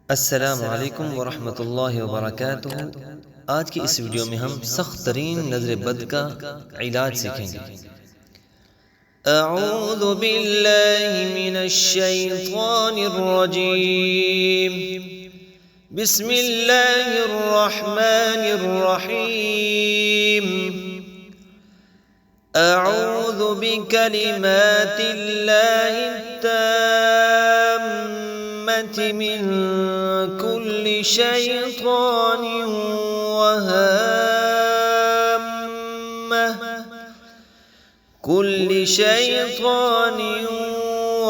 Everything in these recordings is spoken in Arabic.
अस्सलाम वालेकुम वरहमतुल्लाहि वबरकातुहू। आज की इस वीडियो में हम सख्त तरीन नजर बद का इलाज सीखेंगे। अऊज़ु बिल्लाहि मिनश शैतानिर रजीम। बिस्मिल्लाहिर रहमानिर रहीम। अऊज़ु बिकलिमातिल्लाहि ताम्मति मिन कुल्ली शैतानिन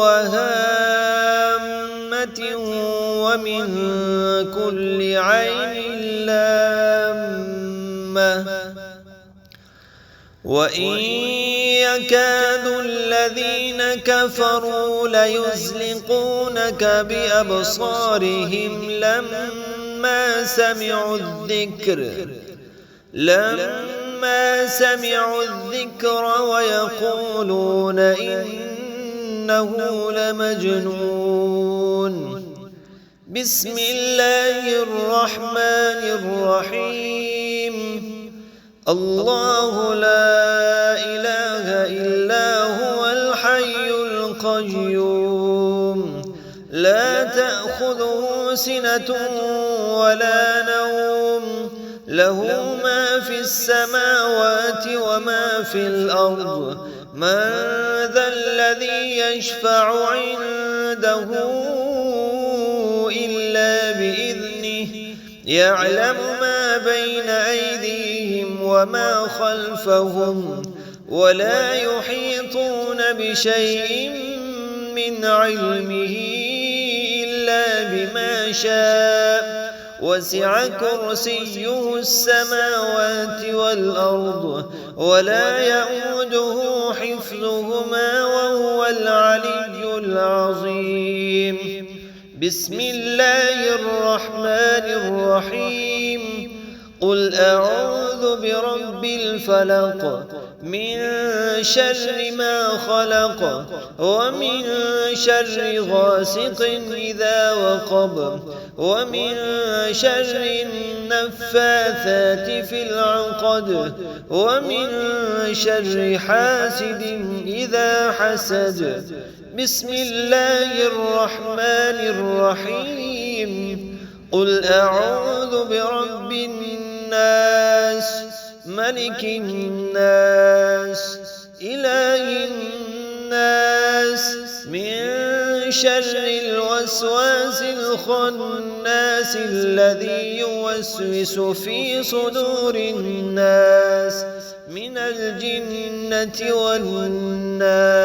वहाम्मतिन वमिन कुल्ली ऐनिन लाम्मह। वइन यकादु الذين كفروا ليزلقونك بأبصارهم لما سمعوا الذكر ويقولون إنه لمجنون. بسم الله الرحمن الرحيم. الله لا إله إلا هو الحي القيوم لا تأخذه سنة ولا نوم له ما في السماوات وما في الأرض. من ذا الذي يشفع عنده إلا بإذنه يعلم ما بين أيديهم وما خلفهم ولا يحيطون بشيء من علمه إلا بما شاء. وسع كرسيه السماوات والأرض ولا يئوده حفظهما وهو العلي العظيم. بسم الله الرحمن الرحيم. قل أعوذ برب الفلق من شر ما خلق ومن شر غاسق إذا وقب ومن شر النفاثات في العقد ومن شر حاسد إذا حسد. بسم الله الرحمن الرحيم. قل أعوذ برب الناس ملك الناس إله الناس من شر الوسواس الخناس الذي يوسوس في صدور الناس من الجنة والناس.